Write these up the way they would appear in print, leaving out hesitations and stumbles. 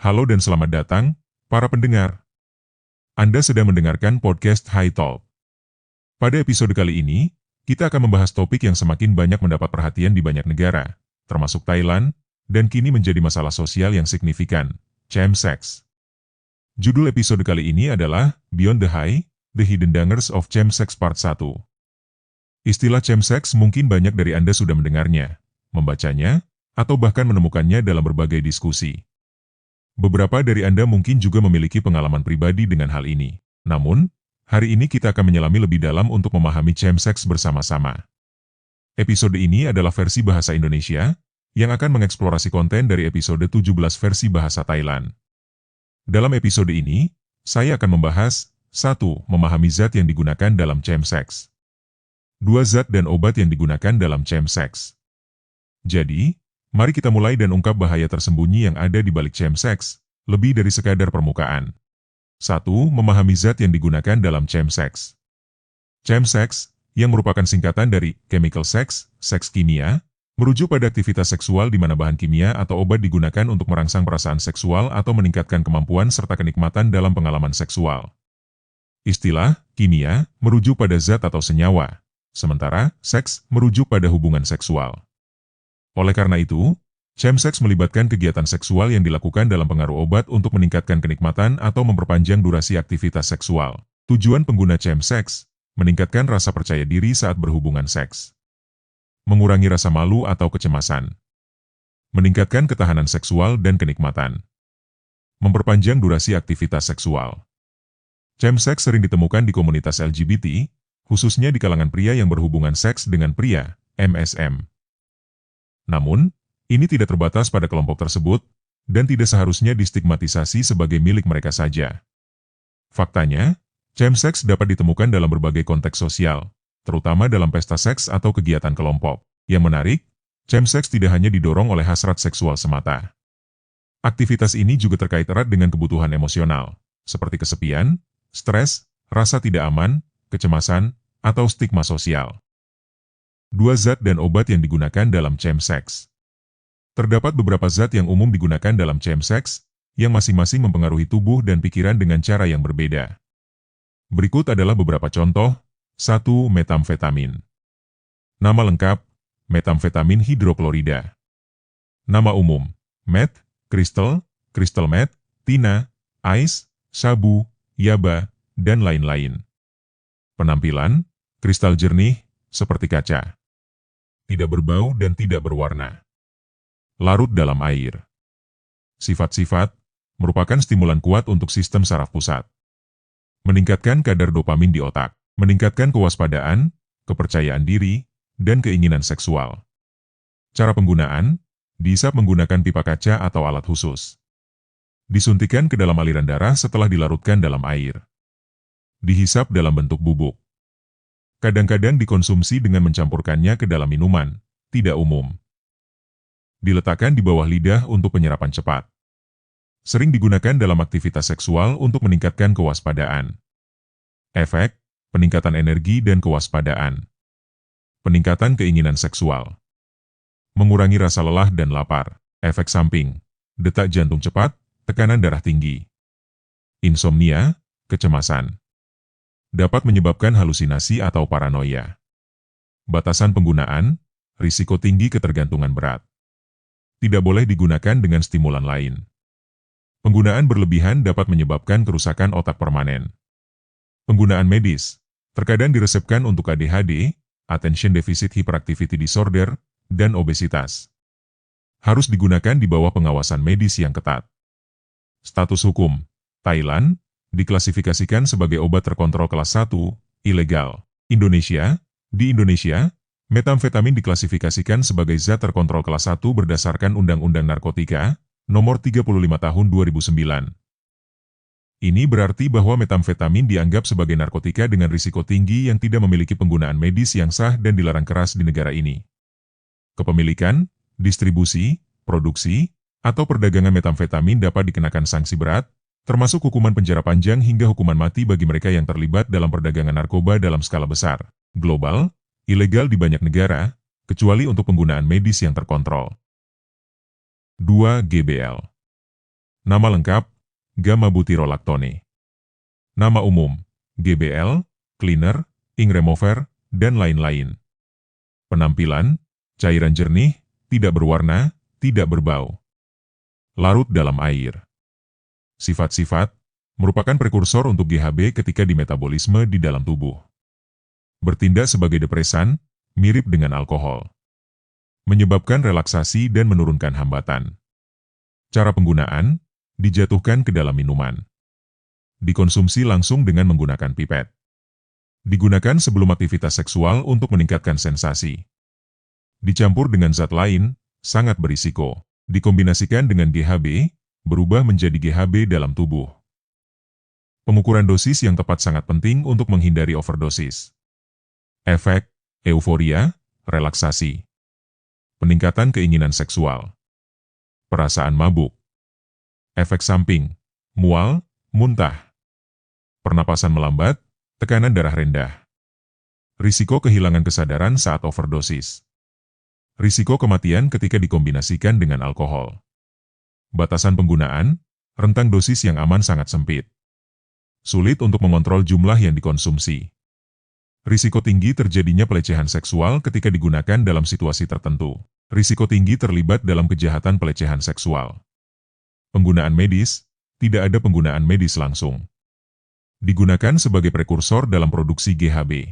Halo dan selamat datang, para pendengar. Anda sedang mendengarkan podcast High Talk. Pada episode kali ini, kita akan membahas topik yang semakin banyak mendapat perhatian di banyak negara, termasuk Thailand, dan kini menjadi masalah sosial yang signifikan, chemsex. Judul episode kali ini adalah Beyond the High, The Hidden Dangers of Chemsex Part 1. Istilah chemsex mungkin banyak dari Anda sudah mendengarnya, membacanya, atau bahkan menemukannya dalam berbagai diskusi. Beberapa dari Anda mungkin juga memiliki pengalaman pribadi dengan hal ini. Namun, hari ini kita akan menyelami lebih dalam untuk memahami chemsex bersama-sama. Episode ini adalah versi bahasa Indonesia, yang akan mengeksplorasi konten dari episode 17 versi bahasa Thailand. Dalam episode ini, saya akan membahas 1. Memahami zat yang digunakan dalam chemsex. 2. Zat dan obat yang digunakan dalam chemsex. Jadi, mari kita mulai dan ungkap bahaya tersembunyi yang ada di balik chemsex, lebih dari sekadar permukaan. 1. Memahami zat yang digunakan dalam chemsex. Chemsex, yang merupakan singkatan dari chemical sex, seks kimia, merujuk pada aktivitas seksual di mana bahan kimia atau obat digunakan untuk merangsang perasaan seksual atau meningkatkan kemampuan serta kenikmatan dalam pengalaman seksual. Istilah kimia merujuk pada zat atau senyawa, sementara seks merujuk pada hubungan seksual. Oleh karena itu, chemsex melibatkan kegiatan seksual yang dilakukan dalam pengaruh obat untuk meningkatkan kenikmatan atau memperpanjang durasi aktivitas seksual. Tujuan pengguna chemsex, meningkatkan rasa percaya diri saat berhubungan seks. Mengurangi rasa malu atau kecemasan. Meningkatkan ketahanan seksual dan kenikmatan. Memperpanjang durasi aktivitas seksual. Chemsex sering ditemukan di komunitas LGBT, khususnya di kalangan pria yang berhubungan seks dengan pria, MSM. Namun, ini tidak terbatas pada kelompok tersebut, dan tidak seharusnya distigmatisasi sebagai milik mereka saja. Faktanya, chemsex dapat ditemukan dalam berbagai konteks sosial, terutama dalam pesta seks atau kegiatan kelompok. Yang menarik, chemsex tidak hanya didorong oleh hasrat seksual semata. Aktivitas ini juga terkait erat dengan kebutuhan emosional, seperti kesepian, stres, rasa tidak aman, kecemasan, atau stigma sosial. 2. Zat dan obat yang digunakan dalam chemsex. Terdapat beberapa zat yang umum digunakan dalam chemsex, yang masing-masing mempengaruhi tubuh dan pikiran dengan cara yang berbeda. Berikut adalah beberapa contoh. 1. Metamfetamin. Nama lengkap, metamfetamin hidroklorida. Nama umum, meth, crystal meth, tina, ice, sabu, yaba, dan lain-lain. Penampilan, kristal jernih, seperti kaca. Tidak berbau dan tidak berwarna. Larut dalam air. Sifat-sifat, merupakan stimulan kuat untuk sistem saraf pusat. Meningkatkan kadar dopamin di otak. Meningkatkan kewaspadaan, kepercayaan diri, dan keinginan seksual. Cara penggunaan, dihisap menggunakan pipa kaca atau alat khusus. Disuntikan ke dalam aliran darah setelah dilarutkan dalam air. Dihisap dalam bentuk bubuk. Kadang-kadang dikonsumsi dengan mencampurkannya ke dalam minuman, tidak umum. Diletakkan di bawah lidah untuk penyerapan cepat. Sering digunakan dalam aktivitas seksual untuk meningkatkan kewaspadaan. Efek, peningkatan energi dan kewaspadaan. Peningkatan keinginan seksual. Mengurangi rasa lelah dan lapar. Efek samping, detak jantung cepat, tekanan darah tinggi. Insomnia, kecemasan. Dapat menyebabkan halusinasi atau paranoia. Batasan penggunaan, risiko tinggi ketergantungan berat. Tidak boleh digunakan dengan stimulan lain. Penggunaan berlebihan dapat menyebabkan kerusakan otak permanen. Penggunaan medis, terkadang diresepkan untuk ADHD, Attention Deficit Hyperactivity Disorder, dan obesitas. Harus digunakan di bawah pengawasan medis yang ketat. Status hukum, Thailand, diklasifikasikan sebagai obat terkontrol kelas 1, ilegal. Indonesia, di Indonesia, metamfetamin diklasifikasikan sebagai zat terkontrol kelas 1 berdasarkan Undang-Undang Narkotika, Nomor 35 Tahun 2009. Ini berarti bahwa metamfetamin dianggap sebagai narkotika dengan risiko tinggi yang tidak memiliki penggunaan medis yang sah dan dilarang keras di negara ini. Kepemilikan, distribusi, produksi, atau perdagangan metamfetamin dapat dikenakan sanksi berat, termasuk hukuman penjara panjang hingga hukuman mati bagi mereka yang terlibat dalam perdagangan narkoba dalam skala besar, global, ilegal di banyak negara, kecuali untuk penggunaan medis yang terkontrol. 2. GBL. Nama lengkap, gamma-butyrolactone. Nama umum, GBL, cleaner, ink remover, dan lain-lain. Penampilan, cairan jernih, tidak berwarna, tidak berbau. Larut dalam air. Sifat-sifat, merupakan prekursor untuk GHB ketika dimetabolisme di dalam tubuh. Bertindak sebagai depresan, mirip dengan alkohol. Menyebabkan relaksasi dan menurunkan hambatan. Cara penggunaan, dijatuhkan ke dalam minuman. Dikonsumsi langsung dengan menggunakan pipet. Digunakan sebelum aktivitas seksual untuk meningkatkan sensasi. Dicampur dengan zat lain, sangat berisiko. Dikombinasikan dengan GHB, berubah menjadi GHB dalam tubuh. Pengukuran dosis yang tepat sangat penting untuk menghindari overdosis. Efek, euforia, relaksasi. Peningkatan keinginan seksual. Perasaan mabuk. Efek samping, mual, muntah. Pernapasan melambat, tekanan darah rendah. Risiko kehilangan kesadaran saat overdosis. Risiko kematian ketika dikombinasikan dengan alkohol. Batasan penggunaan, rentang dosis yang aman sangat sempit. Sulit untuk mengontrol jumlah yang dikonsumsi. Risiko tinggi terjadinya pelecehan seksual ketika digunakan dalam situasi tertentu. Risiko tinggi terlibat dalam kejahatan pelecehan seksual. Penggunaan medis, tidak ada penggunaan medis langsung. Digunakan sebagai prekursor dalam produksi GHB.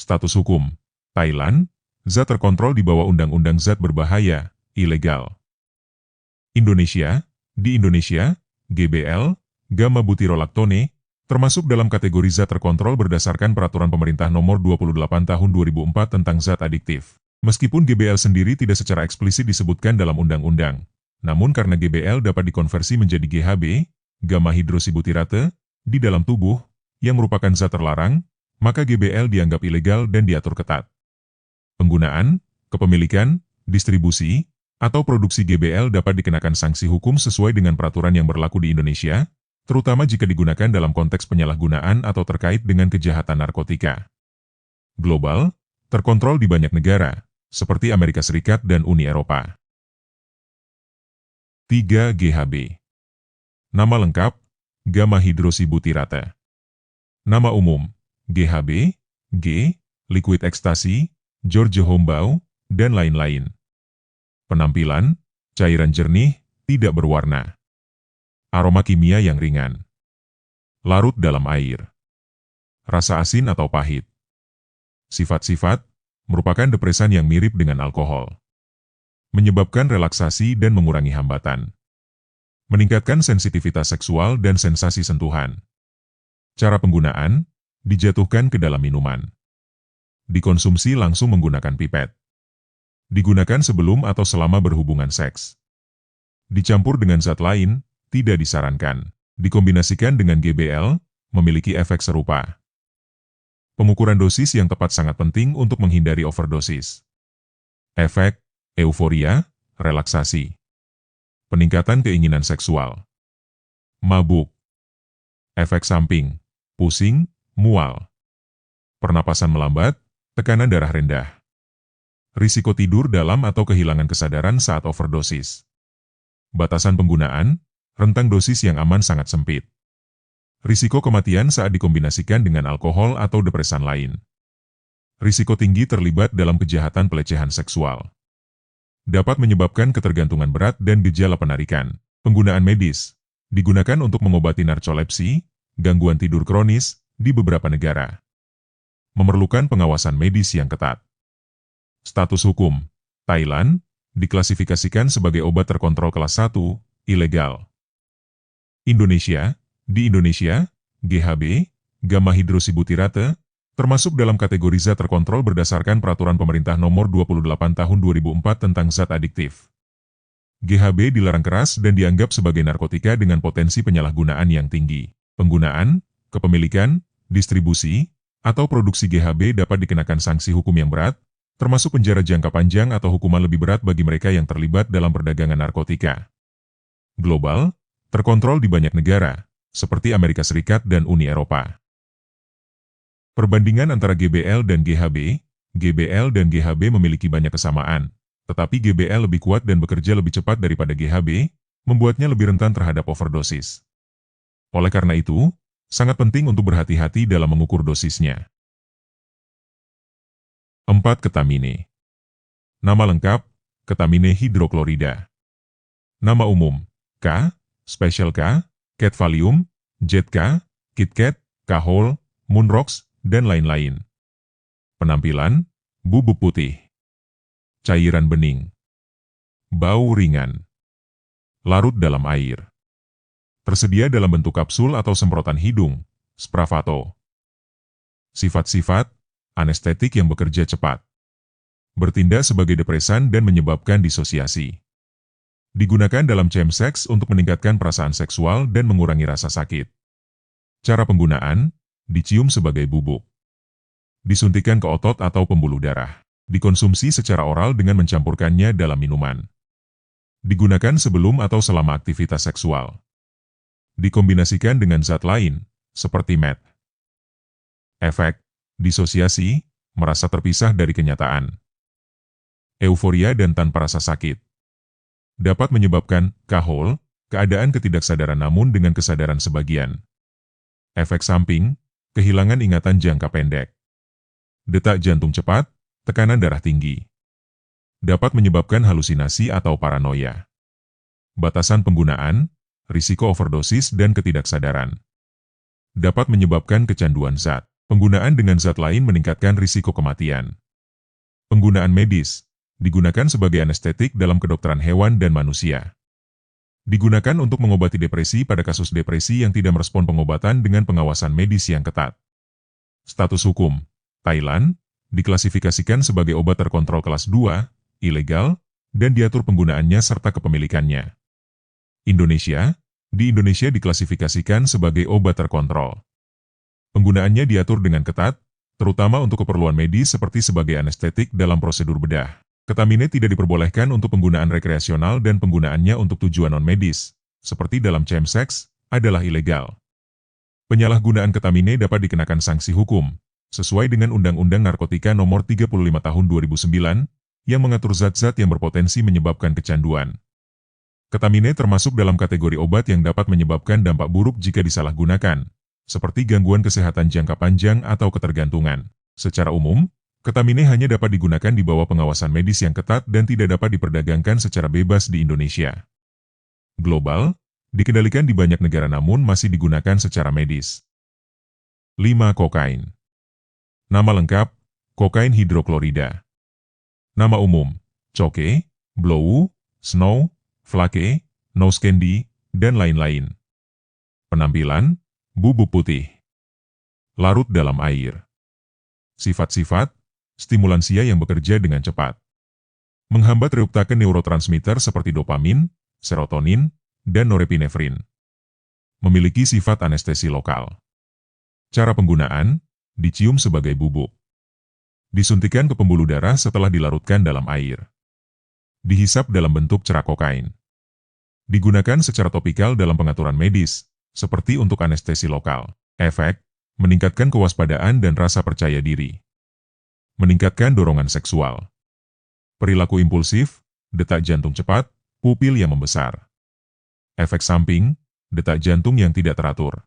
Status hukum, Thailand, zat terkontrol di bawah Undang-Undang Zat Berbahaya, ilegal. Indonesia, di Indonesia, GBL, gamma-butyrolactone, termasuk dalam kategori zat terkontrol berdasarkan Peraturan Pemerintah Nomor 28 Tahun 2004 tentang zat adiktif. Meskipun GBL sendiri tidak secara eksplisit disebutkan dalam undang-undang, namun karena GBL dapat dikonversi menjadi GHB, gamma-hidroksibutirate, di dalam tubuh, yang merupakan zat terlarang, maka GBL dianggap ilegal dan diatur ketat. Penggunaan, kepemilikan, distribusi, atau produksi GBL dapat dikenakan sanksi hukum sesuai dengan peraturan yang berlaku di Indonesia, terutama jika digunakan dalam konteks penyalahgunaan atau terkait dengan kejahatan narkotika. Global, terkontrol di banyak negara, seperti Amerika Serikat dan Uni Eropa. 3. GHB. Nama lengkap, gamma-hidroksibutirate. Nama umum, GHB, G, liquid ekstasi, George Hombau, dan lain-lain. Penampilan, cairan jernih, tidak berwarna. Aroma kimia yang ringan. Larut dalam air. Rasa asin atau pahit. Sifat-sifat, merupakan depresan yang mirip dengan alkohol. Menyebabkan relaksasi dan mengurangi hambatan. Meningkatkan sensitivitas seksual dan sensasi sentuhan. Cara penggunaan, dijatuhkan ke dalam minuman. Dikonsumsi langsung menggunakan pipet. Digunakan sebelum atau selama berhubungan seks. Dicampur dengan zat lain, tidak disarankan. Dikombinasikan dengan GBL, memiliki efek serupa. Pengukuran dosis yang tepat sangat penting untuk menghindari overdosis. Efek, euforia, relaksasi. Peningkatan keinginan seksual. Mabuk. Efek samping, pusing, mual. Pernapasan melambat, tekanan darah rendah. Risiko tidur dalam atau kehilangan kesadaran saat overdosis. Batasan penggunaan, rentang dosis yang aman sangat sempit. Risiko kematian saat dikombinasikan dengan alkohol atau depresan lain. Risiko tinggi terlibat dalam kejahatan pelecehan seksual. Dapat menyebabkan ketergantungan berat dan gejala penarikan. Penggunaan medis, digunakan untuk mengobati narkolepsi, gangguan tidur kronis, di beberapa negara. Memerlukan pengawasan medis yang ketat. Status hukum, Thailand, diklasifikasikan sebagai obat terkontrol kelas 1, ilegal. Indonesia, di Indonesia, GHB, gamma-hidroksibutirate, termasuk dalam kategori zat terkontrol berdasarkan Peraturan Pemerintah Nomor 28 Tahun 2004 tentang zat adiktif. GHB dilarang keras dan dianggap sebagai narkotika dengan potensi penyalahgunaan yang tinggi. Penggunaan, kepemilikan, distribusi, atau produksi GHB dapat dikenakan sanksi hukum yang berat, termasuk penjara jangka panjang atau hukuman lebih berat bagi mereka yang terlibat dalam perdagangan narkotika. Global, terkontrol di banyak negara, seperti Amerika Serikat dan Uni Eropa. Perbandingan antara GBL dan GHB, GBL dan GHB memiliki banyak kesamaan, tetapi GBL lebih kuat dan bekerja lebih cepat daripada GHB, membuatnya lebih rentan terhadap overdosis. Oleh karena itu, sangat penting untuk berhati-hati dalam mengukur dosisnya. 4. Ketamine. Nama lengkap, ketamine hidroklorida. Nama umum, K, Special K, Cat Valium, Jet K, KitKat, Kahol, Moonrocks, dan lain-lain. Penampilan, bubuk putih. Cairan bening. Bau ringan. Larut dalam air. Tersedia dalam bentuk kapsul atau semprotan hidung, Spravato. Sifat-sifat, anestetik yang bekerja cepat. Bertindak sebagai depresan dan menyebabkan disosiasi. Digunakan dalam chemsex untuk meningkatkan perasaan seksual dan mengurangi rasa sakit. Cara penggunaan, dicium sebagai bubuk. Disuntikkan ke otot atau pembuluh darah. Dikonsumsi secara oral dengan mencampurkannya dalam minuman. Digunakan sebelum atau selama aktivitas seksual. Dikombinasikan dengan zat lain, seperti meth. Efek, disosiasi, merasa terpisah dari kenyataan. Euforia dan tanpa rasa sakit. Dapat menyebabkan kahol, keadaan ketidaksadaran namun dengan kesadaran sebagian. Efek samping, kehilangan ingatan jangka pendek. Detak jantung cepat, tekanan darah tinggi. Dapat menyebabkan halusinasi atau paranoia. Batasan penggunaan, risiko overdosis dan ketidaksadaran. Dapat menyebabkan kecanduan zat. Penggunaan dengan zat lain meningkatkan risiko kematian. Penggunaan medis, digunakan sebagai anestetik dalam kedokteran hewan dan manusia. Digunakan untuk mengobati depresi pada kasus depresi yang tidak merespon pengobatan dengan pengawasan medis yang ketat. Status hukum, Thailand, diklasifikasikan sebagai obat terkontrol kelas 2, ilegal, dan diatur penggunaannya serta kepemilikannya. Indonesia, di Indonesia diklasifikasikan sebagai obat terkontrol. Penggunaannya diatur dengan ketat, terutama untuk keperluan medis seperti sebagai anestetik dalam prosedur bedah. Ketamine tidak diperbolehkan untuk penggunaan rekreasional dan penggunaannya untuk tujuan non-medis, seperti dalam chemsex, adalah ilegal. Penyalahgunaan ketamine dapat dikenakan sanksi hukum, sesuai dengan Undang-Undang Narkotika Nomor 35 Tahun 2009, yang mengatur zat-zat yang berpotensi menyebabkan kecanduan. Ketamine termasuk dalam kategori obat yang dapat menyebabkan dampak buruk jika disalahgunakan, seperti gangguan kesehatan jangka panjang atau ketergantungan. Secara umum, ketamine hanya dapat digunakan di bawah pengawasan medis yang ketat dan tidak dapat diperdagangkan secara bebas di Indonesia. Global, dikendalikan di banyak negara namun masih digunakan secara medis. 5. Kokain. Nama lengkap, kokain hidroklorida. Nama umum, coke, blow, snow, flake, nose candy, dan lain-lain. Penampilan, bubuk putih. Larut dalam air. Sifat-sifat, stimulansia yang bekerja dengan cepat. Menghambat reuptake neurotransmitter seperti dopamin, serotonin, dan norepinefrin. Memiliki sifat anestesi lokal. Cara penggunaan, dicium sebagai bubuk. Disuntikkan ke pembuluh darah setelah dilarutkan dalam air. Dihisap dalam bentuk cerak kokain. Digunakan secara topikal dalam pengaturan medis, seperti untuk anestesi lokal. Efek, meningkatkan kewaspadaan dan rasa percaya diri. Meningkatkan dorongan seksual. Perilaku impulsif, detak jantung cepat, pupil yang membesar. Efek samping, detak jantung yang tidak teratur.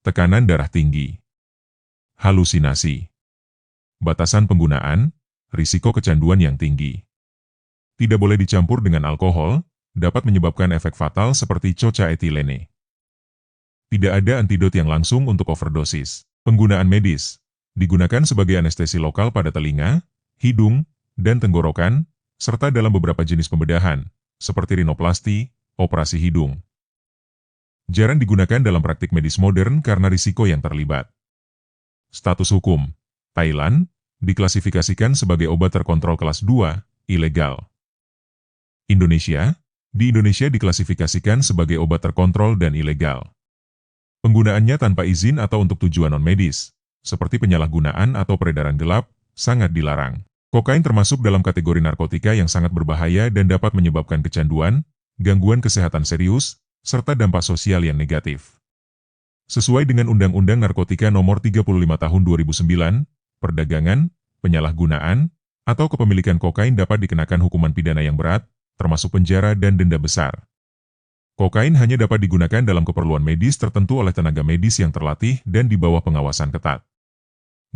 Tekanan darah tinggi. Halusinasi. Batasan penggunaan, risiko kecanduan yang tinggi. Tidak boleh dicampur dengan alkohol, dapat menyebabkan efek fatal seperti cocaetilene. Tidak ada antidot yang langsung untuk overdosis. Penggunaan medis, digunakan sebagai anestesi lokal pada telinga, hidung, dan tenggorokan, serta dalam beberapa jenis pembedahan, seperti rinoplasti, operasi hidung. Jarang digunakan dalam praktik medis modern karena risiko yang terlibat. Status hukum, Thailand, diklasifikasikan sebagai obat terkontrol kelas 2, ilegal. Indonesia, di Indonesia diklasifikasikan sebagai obat terkontrol dan ilegal. Penggunaannya tanpa izin atau untuk tujuan non-medis, seperti penyalahgunaan atau peredaran gelap, sangat dilarang. Kokain termasuk dalam kategori narkotika yang sangat berbahaya dan dapat menyebabkan kecanduan, gangguan kesehatan serius, serta dampak sosial yang negatif. Sesuai dengan Undang-Undang Narkotika Nomor 35 Tahun 2009, perdagangan, penyalahgunaan, atau kepemilikan kokain dapat dikenakan hukuman pidana yang berat, termasuk penjara dan denda besar. Kokain hanya dapat digunakan dalam keperluan medis tertentu oleh tenaga medis yang terlatih dan di bawah pengawasan ketat.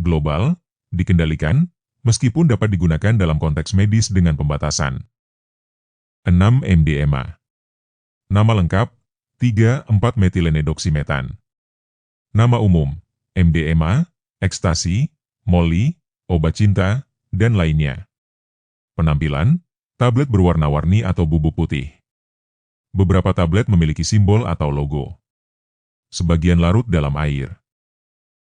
Global, dikendalikan, meskipun dapat digunakan dalam konteks medis dengan pembatasan. 6. MDMA. Nama lengkap, 3,4-metilenedoksimetan. Nama umum, MDMA, ekstasi, molly, obat cinta, dan lainnya. Penampilan, tablet berwarna-warni atau bubuk putih. Beberapa tablet memiliki simbol atau logo. Sebagian larut dalam air.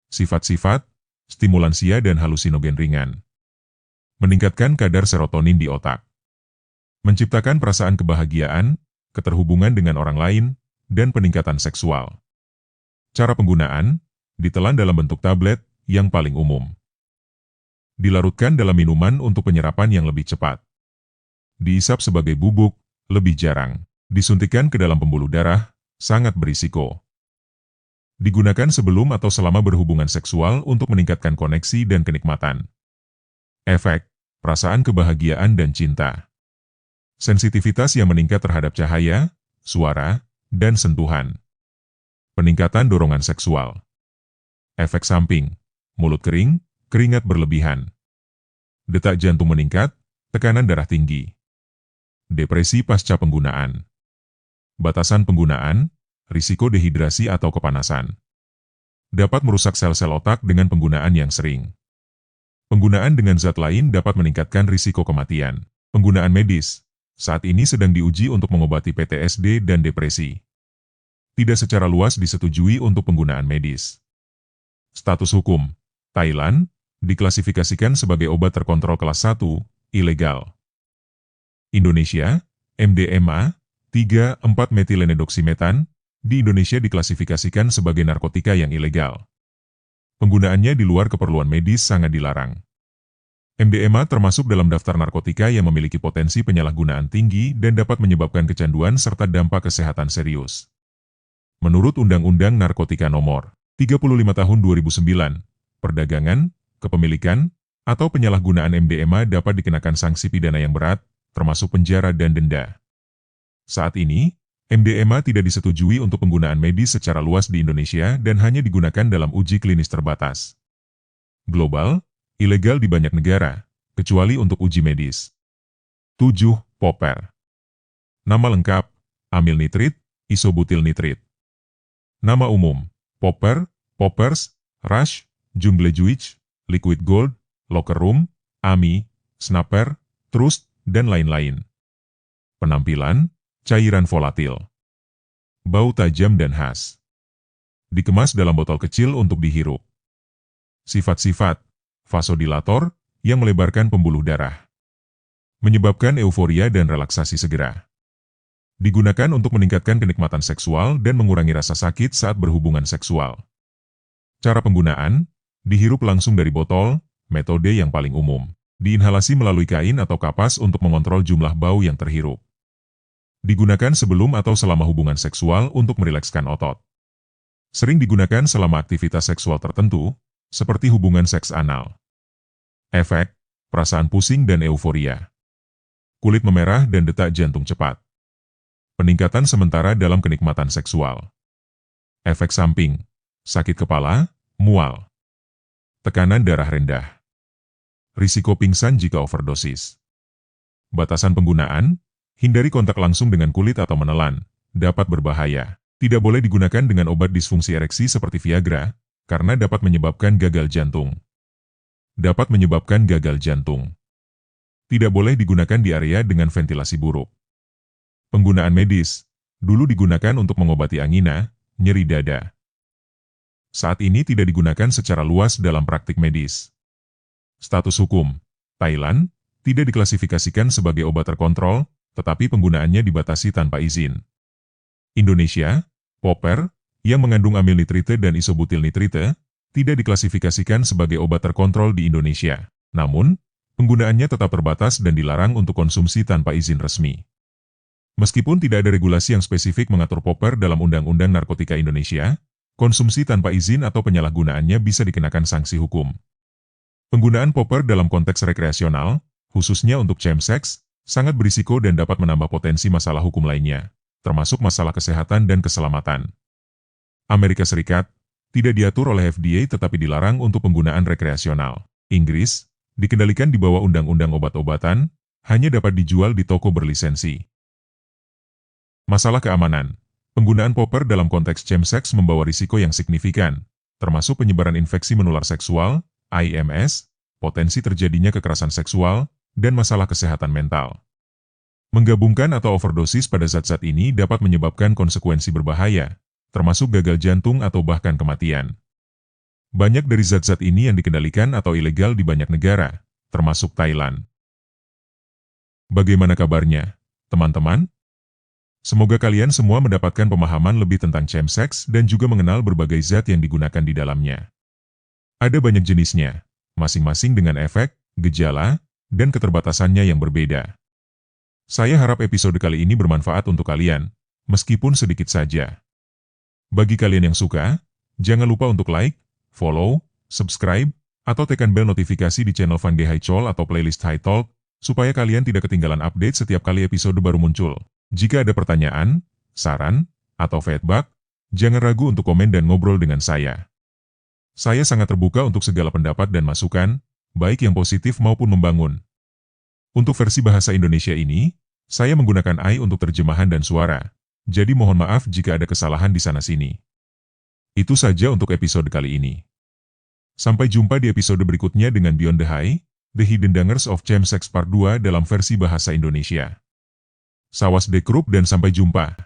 Sifat-sifat, stimulansia dan halusinogen ringan. Meningkatkan kadar serotonin di otak. Menciptakan perasaan kebahagiaan, keterhubungan dengan orang lain, dan peningkatan seksual. Cara penggunaan, ditelan dalam bentuk tablet yang paling umum. Dilarutkan dalam minuman untuk penyerapan yang lebih cepat. Diisap sebagai bubuk, lebih jarang. Disuntikkan ke dalam pembuluh darah, sangat berisiko. Digunakan sebelum atau selama berhubungan seksual untuk meningkatkan koneksi dan kenikmatan. Efek, perasaan kebahagiaan dan cinta. Sensitivitas yang meningkat terhadap cahaya, suara, dan sentuhan. Peningkatan dorongan seksual. Efek samping, mulut kering, keringat berlebihan. Detak jantung meningkat, tekanan darah tinggi. Depresi pasca penggunaan. Batasan penggunaan, risiko dehidrasi atau kepanasan. Dapat merusak sel-sel otak dengan penggunaan yang sering. Penggunaan dengan zat lain dapat meningkatkan risiko kematian. Penggunaan medis, saat ini sedang diuji untuk mengobati PTSD dan depresi. Tidak secara luas disetujui untuk penggunaan medis. Status hukum, Thailand, diklasifikasikan sebagai obat terkontrol kelas 1, ilegal. Indonesia, MDMA, 3,4-metilenedoksimetan, di Indonesia diklasifikasikan sebagai narkotika yang ilegal. Penggunaannya di luar keperluan medis sangat dilarang. MDMA termasuk dalam daftar narkotika yang memiliki potensi penyalahgunaan tinggi dan dapat menyebabkan kecanduan serta dampak kesehatan serius. Menurut Undang-Undang Narkotika Nomor 35 Tahun 2009, perdagangan, kepemilikan, atau penyalahgunaan MDMA dapat dikenakan sanksi pidana yang berat, termasuk penjara dan denda. Saat ini, MDMA tidak disetujui untuk penggunaan medis secara luas di Indonesia dan hanya digunakan dalam uji klinis terbatas. Global, ilegal di banyak negara, kecuali untuk uji medis. 7. Popper. Nama lengkap, amil nitrit, isobutil nitrit. Nama umum, popper, poppers, rush, junglejuich, liquid gold, locker room, ami, snapper, trust, dan lain-lain. Penampilan, cairan volatil. Bau tajam dan khas. Dikemas dalam botol kecil untuk dihirup. Sifat-sifat, vasodilator, yang melebarkan pembuluh darah. Menyebabkan euforia dan relaksasi segera. Digunakan untuk meningkatkan kenikmatan seksual dan mengurangi rasa sakit saat berhubungan seksual. Cara penggunaan, dihirup langsung dari botol, metode yang paling umum. Diinhalasi melalui kain atau kapas untuk mengontrol jumlah bau yang terhirup. Digunakan sebelum atau selama hubungan seksual untuk merilekskan otot. Sering digunakan selama aktivitas seksual tertentu, seperti hubungan seks anal. Efek, perasaan pusing dan euforia. Kulit memerah dan detak jantung cepat. Peningkatan sementara dalam kenikmatan seksual. Efek samping, sakit kepala, mual. Tekanan darah rendah. Risiko pingsan jika overdosis. Batasan penggunaan, hindari kontak langsung dengan kulit atau menelan, dapat berbahaya. Tidak boleh digunakan dengan obat disfungsi ereksi seperti Viagra, karena dapat menyebabkan gagal jantung. Dapat menyebabkan gagal jantung. Tidak boleh digunakan di area dengan ventilasi buruk. Penggunaan medis, dulu digunakan untuk mengobati angina, nyeri dada. Saat ini tidak digunakan secara luas dalam praktik medis. Status hukum, Thailand, tidak diklasifikasikan sebagai obat terkontrol, tetapi penggunaannya dibatasi tanpa izin. Indonesia, popper, yang mengandung amil nitrite dan isobutil nitrite, tidak diklasifikasikan sebagai obat terkontrol di Indonesia. Namun, penggunaannya tetap terbatas dan dilarang untuk konsumsi tanpa izin resmi. Meskipun tidak ada regulasi yang spesifik mengatur popper dalam Undang-Undang Narkotika Indonesia, konsumsi tanpa izin atau penyalahgunaannya bisa dikenakan sanksi hukum. Penggunaan popper dalam konteks rekreasional, khususnya untuk chemsex, sangat berisiko dan dapat menambah potensi masalah hukum lainnya, termasuk masalah kesehatan dan keselamatan. Amerika Serikat tidak diatur oleh FDA tetapi dilarang untuk penggunaan rekreasional. Inggris dikendalikan di bawah Undang-Undang Obat-obatan, hanya dapat dijual di toko berlisensi. Masalah keamanan. Penggunaan popper dalam konteks chemsex membawa risiko yang signifikan, termasuk penyebaran infeksi menular seksual, IMS, potensi terjadinya kekerasan seksual, dan masalah kesehatan mental. Menggabungkan atau overdosis pada zat-zat ini dapat menyebabkan konsekuensi berbahaya, termasuk gagal jantung atau bahkan kematian. Banyak dari zat-zat ini yang dikendalikan atau ilegal di banyak negara, termasuk Thailand. Bagaimana kabarnya, teman-teman? Semoga kalian semua mendapatkan pemahaman lebih tentang chemsex dan juga mengenal berbagai zat yang digunakan di dalamnya. Ada banyak jenisnya, masing-masing dengan efek, gejala, dan keterbatasannya yang berbeda. Saya harap episode kali ini bermanfaat untuk kalian, meskipun sedikit saja. Bagi kalian yang suka, jangan lupa untuk like, follow, subscribe, atau tekan bel notifikasi di channel Van de High atau playlist High Talk, supaya kalian tidak ketinggalan update setiap kali episode baru muncul. Jika ada pertanyaan, saran, atau feedback, jangan ragu untuk komen dan ngobrol dengan saya. Saya sangat terbuka untuk segala pendapat dan masukan, baik yang positif maupun membangun. Untuk versi bahasa Indonesia ini, saya menggunakan AI untuk terjemahan dan suara, jadi mohon maaf jika ada kesalahan di sana-sini. Itu saja untuk episode kali ini. Sampai jumpa di episode berikutnya dengan Beyond the High, The Hidden Dangers of Chemsex Part 2 dalam versi bahasa Indonesia. Sawas Dekrup dan sampai jumpa.